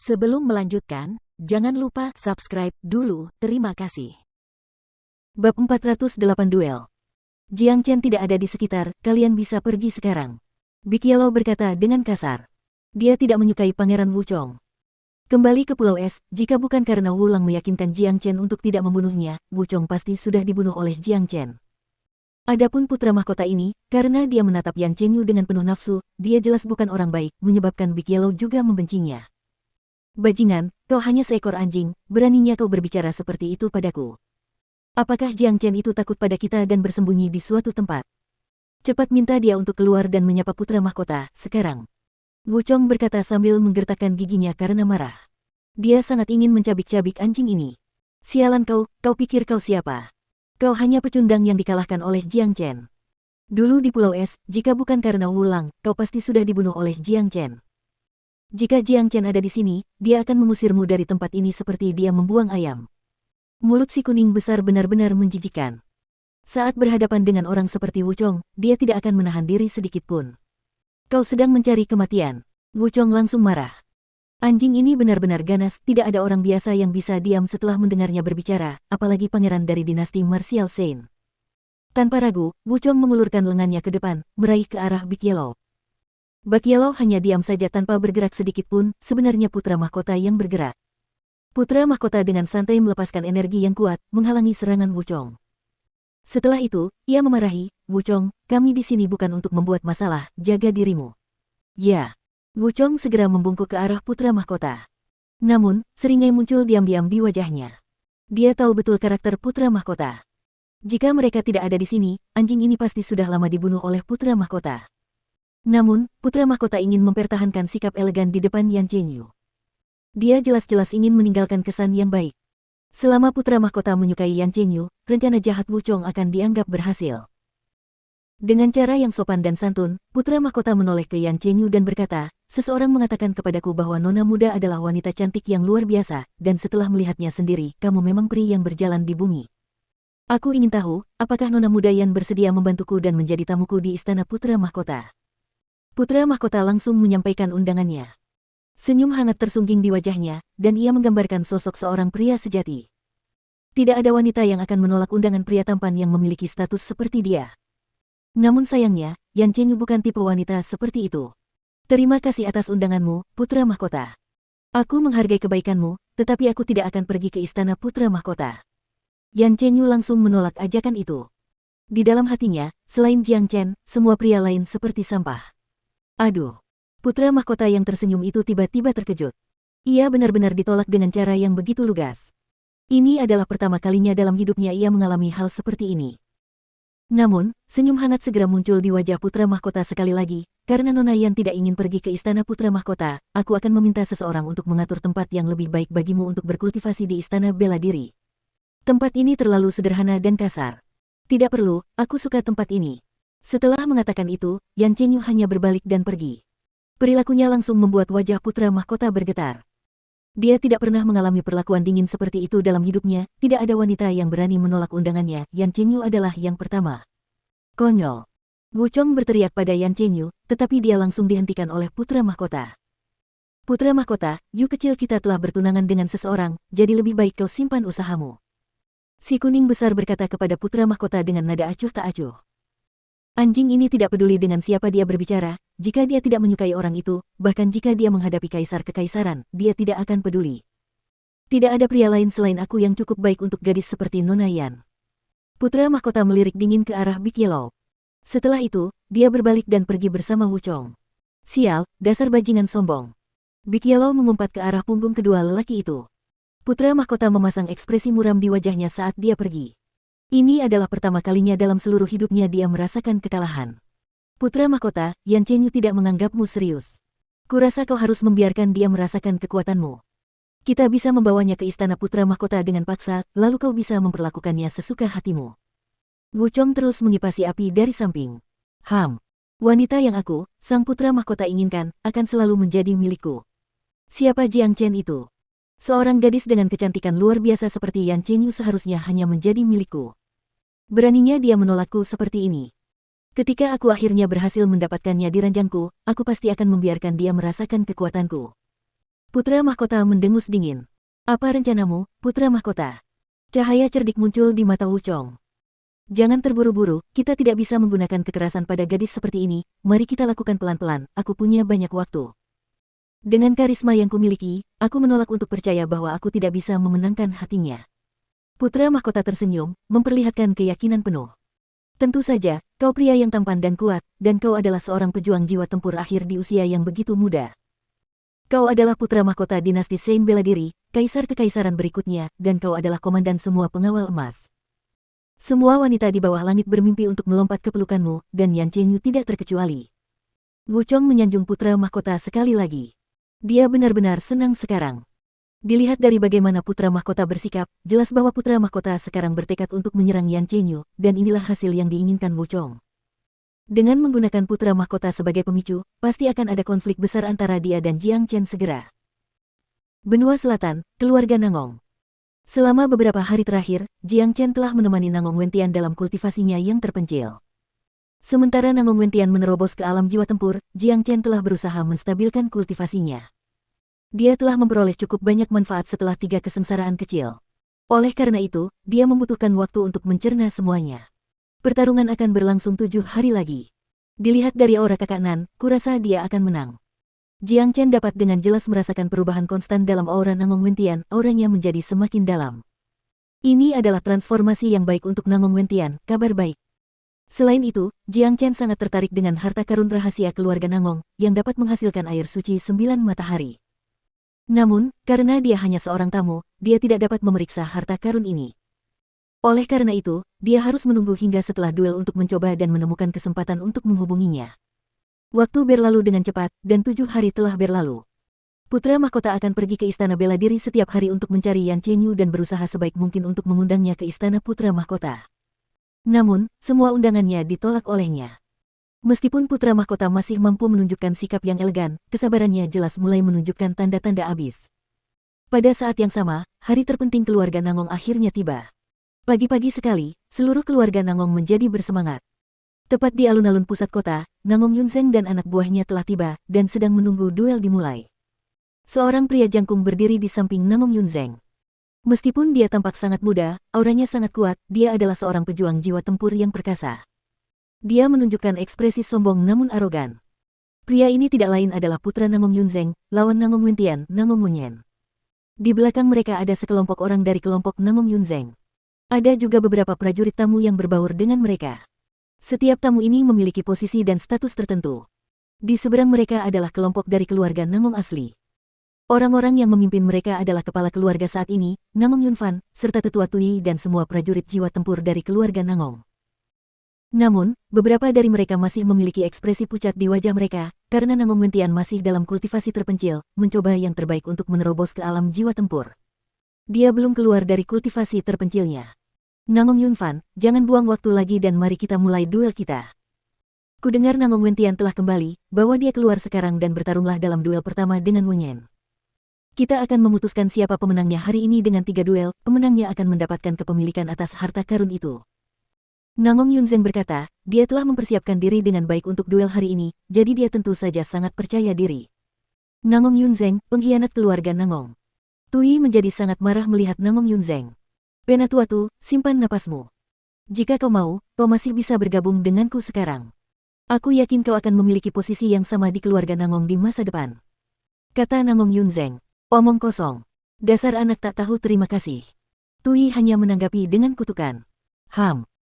Sebelum melanjutkan, jangan lupa subscribe dulu, terima kasih. Bab 408 Duel. Jiang Chen tidak ada di sekitar, kalian bisa pergi sekarang. Big Yellow berkata dengan kasar. Dia tidak menyukai Pangeran Wuchong. Kembali ke Pulau Es, jika bukan karena Wu Lang meyakinkan Jiang Chen untuk tidak membunuhnya, Wuchong pasti sudah dibunuh oleh Jiang Chen. Adapun putra mahkota ini, karena dia menatap Yan Chenyu dengan penuh nafsu, dia jelas bukan orang baik, menyebabkan Big Yellow juga membencinya. Bajingan, kau hanya seekor anjing, beraninya kau berbicara seperti itu padaku. Apakah Jiang Chen itu takut pada kita dan bersembunyi di suatu tempat? Cepat minta dia untuk keluar dan menyapa putra mahkota, sekarang. Wuchong berkata sambil menggertakkan giginya karena marah. Dia sangat ingin mencabik-cabik anjing ini. Sialan kau pikir kau siapa? Kau hanya pecundang yang dikalahkan oleh Jiang Chen. Dulu di Pulau Es, jika bukan karena Wu Lang, kau pasti sudah dibunuh oleh Jiang Chen. Jika Jiang Chen ada di sini, dia akan mengusirmu dari tempat ini seperti dia membuang ayam. Mulut si kuning besar benar-benar menjijikkan. Saat berhadapan dengan orang seperti Wuchong, dia tidak akan menahan diri sedikit pun. Kau sedang mencari kematian. Wuchong langsung marah. Anjing ini benar-benar ganas, tidak ada orang biasa yang bisa diam setelah mendengarnya berbicara, apalagi pangeran dari dinasti Martial Saint. Tanpa ragu, Wuchong mengulurkan lengannya ke depan, meraih ke arah Big Yellow. Big Yellow hanya diam saja tanpa bergerak sedikit pun, sebenarnya putra mahkota yang bergerak. Putra mahkota dengan santai melepaskan energi yang kuat, menghalangi serangan Wuchong. Setelah itu, ia memarahi, Wuchong, kami di sini bukan untuk membuat masalah, jaga dirimu. Ya. Wuchong segera membungkuk ke arah putra mahkota. Namun, seringai muncul diam-diam di wajahnya. Dia tahu betul karakter putra mahkota. Jika mereka tidak ada di sini, anjing ini pasti sudah lama dibunuh oleh putra mahkota. Namun, putra mahkota ingin mempertahankan sikap elegan di depan Yan Chenyu. Dia jelas-jelas ingin meninggalkan kesan yang baik. Selama putra mahkota menyukai Yan Chenyu, rencana jahat Wuchong akan dianggap berhasil. Dengan cara yang sopan dan santun, putra mahkota menoleh ke Yan Chenyu dan berkata, seseorang mengatakan kepadaku bahwa nona muda adalah wanita cantik yang luar biasa, dan setelah melihatnya sendiri, kamu memang peri yang berjalan di bumi. Aku ingin tahu, apakah nona muda Yan bersedia membantuku dan menjadi tamuku di istana putra mahkota? Putra mahkota langsung menyampaikan undangannya. Senyum hangat tersungging di wajahnya, dan ia menggambarkan sosok seorang pria sejati. Tidak ada wanita yang akan menolak undangan pria tampan yang memiliki status seperti dia. Namun sayangnya, Yan Chenyu bukan tipe wanita seperti itu. Terima kasih atas undanganmu, putra mahkota. Aku menghargai kebaikanmu, tetapi aku tidak akan pergi ke istana putra mahkota. Yan Chenyu langsung menolak ajakan itu. Di dalam hatinya, selain Jiang Chen, semua pria lain seperti sampah. Aduh. Putra mahkota yang tersenyum itu tiba-tiba terkejut. Ia benar-benar ditolak dengan cara yang begitu lugas. Ini adalah pertama kalinya dalam hidupnya ia mengalami hal seperti ini. Namun, senyum hangat segera muncul di wajah putra mahkota sekali lagi, karena Nona Yan tidak ingin pergi ke istana putra mahkota, aku akan meminta seseorang untuk mengatur tempat yang lebih baik bagimu untuk berkultivasi di istana bela diri. Tempat ini terlalu sederhana dan kasar. Tidak perlu, aku suka tempat ini. Setelah mengatakan itu, Yan Chenyu hanya berbalik dan pergi. Perilakunya langsung membuat wajah putra mahkota bergetar. Dia tidak pernah mengalami perlakuan dingin seperti itu dalam hidupnya, tidak ada wanita yang berani menolak undangannya, Yan Chenyu adalah yang pertama. Konyol. Wuchong berteriak pada Yan Chenyu, tetapi dia langsung dihentikan oleh putra mahkota. Putra mahkota, Yu kecil kita telah bertunangan dengan seseorang, jadi lebih baik kau simpan usahamu. Si kuning besar berkata kepada putra mahkota dengan nada acuh tak acuh. Anjing ini tidak peduli dengan siapa dia berbicara, jika dia tidak menyukai orang itu, bahkan jika dia menghadapi kaisar kekaisaran, dia tidak akan peduli. Tidak ada pria lain selain aku yang cukup baik untuk gadis seperti Nona Yan. Putra mahkota melirik dingin ke arah Big Yellow. Setelah itu, dia berbalik dan pergi bersama Wuchong. Sial, dasar bajingan sombong. Big Yellow mengumpat ke arah punggung kedua lelaki itu. Putra mahkota memasang ekspresi muram di wajahnya saat dia pergi. Ini adalah pertama kalinya dalam seluruh hidupnya dia merasakan kekalahan. Putra mahkota, Yan Chenyu tidak menganggapmu serius. Kurasa kau harus membiarkan dia merasakan kekuatanmu. Kita bisa membawanya ke istana putra mahkota dengan paksa, lalu kau bisa memperlakukannya sesuka hatimu. Wuchong terus mengipasi api dari samping. Wanita yang aku, sang putra mahkota inginkan, akan selalu menjadi milikku. Siapa Jiang Chen itu? Seorang gadis dengan kecantikan luar biasa seperti Yan Chenyu seharusnya hanya menjadi milikku. Beraninya dia menolakku seperti ini. Ketika aku akhirnya berhasil mendapatkannya di ranjangku, aku pasti akan membiarkan dia merasakan kekuatanku. Putra mahkota mendengus dingin. Apa rencanamu, putra mahkota? Cahaya cerdik muncul di mata Wuchong. Jangan terburu-buru, kita tidak bisa menggunakan kekerasan pada gadis seperti ini, mari kita lakukan pelan-pelan, aku punya banyak waktu. Dengan karisma yang kumiliki, aku menolak untuk percaya bahwa aku tidak bisa memenangkan hatinya. Putra mahkota tersenyum, memperlihatkan keyakinan penuh. Tentu saja, kau pria yang tampan dan kuat, dan kau adalah seorang pejuang jiwa tempur akhir di usia yang begitu muda. Kau adalah putra mahkota dinasti Sein bela diri, kaisar kekaisaran berikutnya, dan kau adalah komandan semua pengawal emas. Semua wanita di bawah langit bermimpi untuk melompat ke pelukanmu, dan Yan Chenyu tidak terkecuali. Wuchong menyanjung putra mahkota sekali lagi. Dia benar-benar senang sekarang. Dilihat dari bagaimana putra mahkota bersikap, jelas bahwa putra mahkota sekarang bertekad untuk menyerang Yan Chenyu, dan inilah hasil yang diinginkan Wuchong. Dengan menggunakan putra mahkota sebagai pemicu, pasti akan ada konflik besar antara dia dan Jiang Chen segera. Benua Selatan, keluarga Nangong. Selama beberapa hari terakhir, Jiang Chen telah menemani Nangong Wentian dalam kultivasinya yang terpencil. Sementara Nangong Wentian menerobos ke alam jiwa tempur, Jiang Chen telah berusaha menstabilkan kultivasinya. Dia telah memperoleh cukup banyak manfaat setelah 3 kesengsaraan kecil. Oleh karena itu, dia membutuhkan waktu untuk mencerna semuanya. Pertarungan akan berlangsung 7 hari lagi. Dilihat dari aura kakak Nan, kurasa dia akan menang. Jiang Chen dapat dengan jelas merasakan perubahan konstan dalam aura Nangong Wentian, auranya menjadi semakin dalam. Ini adalah transformasi yang baik untuk Nangong Wentian, kabar baik. Selain itu, Jiang Chen sangat tertarik dengan harta karun rahasia keluarga Nangong, yang dapat menghasilkan air suci 9 matahari. Namun, karena dia hanya seorang tamu, dia tidak dapat memeriksa harta karun ini. Oleh karena itu, dia harus menunggu hingga setelah duel untuk mencoba dan menemukan kesempatan untuk menghubunginya. Waktu berlalu dengan cepat, dan 7 hari telah berlalu. Putra mahkota akan pergi ke istana bela diri setiap hari untuk mencari Yan Chenyu dan berusaha sebaik mungkin untuk mengundangnya ke istana putra mahkota. Namun, semua undangannya ditolak olehnya. Meskipun putra mahkota masih mampu menunjukkan sikap yang elegan, kesabarannya jelas mulai menunjukkan tanda-tanda habis. Pada saat yang sama, hari terpenting keluarga Nangong akhirnya tiba. Pagi-pagi sekali, seluruh keluarga Nangong menjadi bersemangat. Tepat di alun-alun pusat kota, Nangong Yunzeng dan anak buahnya telah tiba, dan sedang menunggu duel dimulai. Seorang pria jangkung berdiri di samping Nangong Yunzeng. Meskipun dia tampak sangat muda, auranya sangat kuat, dia adalah seorang pejuang jiwa tempur yang perkasa. Dia menunjukkan ekspresi sombong namun arogan. Pria ini tidak lain adalah putra Nangong Yunzeng, lawan Nangong Wentian, Nangong Munyen. Di belakang mereka ada sekelompok orang dari kelompok Nangong Yunzeng. Ada juga beberapa prajurit tamu yang berbaur dengan mereka. Setiap tamu ini memiliki posisi dan status tertentu. Di seberang mereka adalah kelompok dari keluarga Nangong asli. Orang-orang yang memimpin mereka adalah kepala keluarga saat ini, Nangong Yunfan, serta tetua Tui dan semua prajurit jiwa tempur dari keluarga Nangong. Namun, beberapa dari mereka masih memiliki ekspresi pucat di wajah mereka, karena Nangong Wentian masih dalam kultivasi terpencil, mencoba yang terbaik untuk menerobos ke alam jiwa tempur. Dia belum keluar dari kultivasi terpencilnya. Nangong Yunfan, jangan buang waktu lagi dan mari kita mulai duel kita. Kudengar Nangong Wentian telah kembali, bawa dia keluar sekarang dan bertarunglah dalam duel pertama dengan Munyen. Kita akan memutuskan siapa pemenangnya hari ini dengan 3 duel, pemenangnya akan mendapatkan kepemilikan atas harta karun itu. Nangong Yunzeng berkata, dia telah mempersiapkan diri dengan baik untuk duel hari ini, jadi dia tentu saja sangat percaya diri. Nangong Yunzeng, pengkhianat keluarga Nangong. Tui menjadi sangat marah melihat Nangong Yunzeng. Penatuatu, simpan napasmu. Jika kau mau, kau masih bisa bergabung denganku sekarang. Aku yakin kau akan memiliki posisi yang sama di keluarga Nangong di masa depan. Kata Nangong Yunzeng, omong kosong. Dasar anak tak tahu terima kasih. Tui hanya menanggapi dengan kutukan.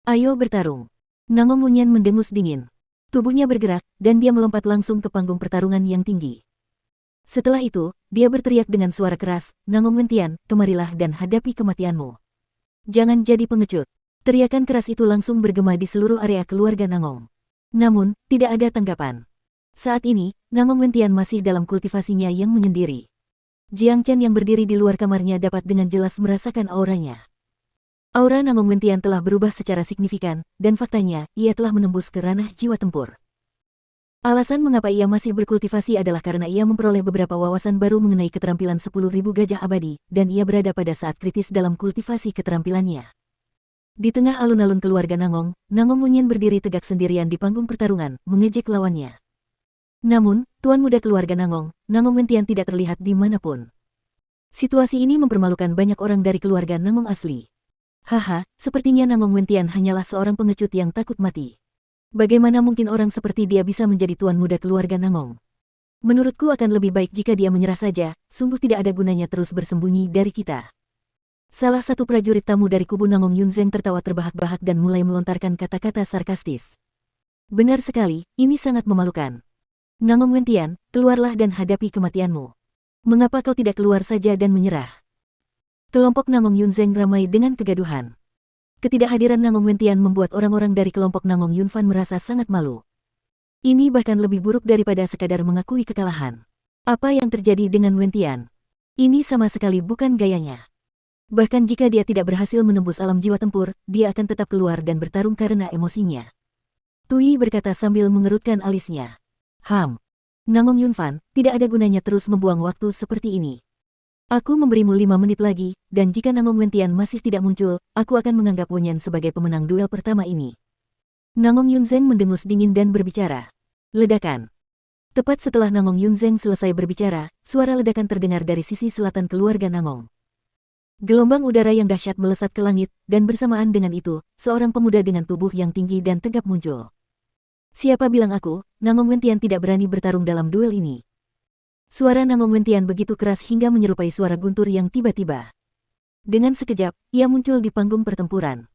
Ayo bertarung. Nangong Munyen mendengus dingin. Tubuhnya bergerak, dan dia melompat langsung ke panggung pertarungan yang tinggi. Setelah itu, dia berteriak dengan suara keras, Nangong Wentian, kemarilah dan hadapi kematianmu. Jangan jadi pengecut. Teriakan keras itu langsung bergema di seluruh area keluarga Nangong. Namun, tidak ada tanggapan. Saat ini, Nangong Wentian masih dalam kultivasinya yang menyendiri. Jiang Chen yang berdiri di luar kamarnya dapat dengan jelas merasakan auranya. Aura Nangong Wentian telah berubah secara signifikan, dan faktanya, ia telah menembus ke ranah jiwa tempur. Alasan mengapa ia masih berkultivasi adalah karena ia memperoleh beberapa wawasan baru mengenai keterampilan 10.000 gajah abadi, dan ia berada pada saat kritis dalam kultivasi keterampilannya. Di tengah alun-alun keluarga Nangong, Nangong Munyen berdiri tegak sendirian di panggung pertarungan, mengejek lawannya. Namun, Tuan muda keluarga Nangong, Nangong Wentian tidak terlihat di manapun. Situasi ini mempermalukan banyak orang dari keluarga Nangong asli. Haha, sepertinya Nangong Wentian hanyalah seorang pengecut yang takut mati. Bagaimana mungkin orang seperti dia bisa menjadi tuan muda keluarga Nangong? Menurutku akan lebih baik jika dia menyerah saja, sungguh tidak ada gunanya terus bersembunyi dari kita. Salah satu prajurit tamu dari kubu Nangong Yunzeng tertawa terbahak-bahak dan mulai melontarkan kata-kata sarkastis. Benar sekali, ini sangat memalukan. Nangong Wentian, keluarlah dan hadapi kematianmu. Mengapa kau tidak keluar saja dan menyerah? Kelompok Nangong Yunzeng ramai dengan kegaduhan. Ketidakhadiran Nangong Wentian membuat orang-orang dari kelompok Nangong Yunfan merasa sangat malu. Ini bahkan lebih buruk daripada sekadar mengakui kekalahan. Apa yang terjadi dengan Wentian? Ini sama sekali bukan gayanya. Bahkan jika dia tidak berhasil menembus alam jiwa tempur, dia akan tetap keluar dan bertarung karena emosinya. Tui berkata sambil mengerutkan alisnya. Nangong Yunfan, tidak ada gunanya terus membuang waktu seperti ini. Aku memberimu 5 menit lagi, dan jika Nangong Wentian masih tidak muncul, aku akan menganggap Wenyan sebagai pemenang duel pertama ini. Nangong Yunzeng mendengus dingin dan berbicara. Ledakan. Tepat setelah Nangong Yunzeng selesai berbicara, suara ledakan terdengar dari sisi selatan keluarga Nangong. Gelombang udara yang dahsyat melesat ke langit, dan bersamaan dengan itu, seorang pemuda dengan tubuh yang tinggi dan tegap muncul. Siapa bilang aku, Nangong Wentian tidak berani bertarung dalam duel ini? Suara Nangong Wentian begitu keras hingga menyerupai suara guntur yang tiba-tiba. Dengan sekejap, ia muncul di panggung pertempuran.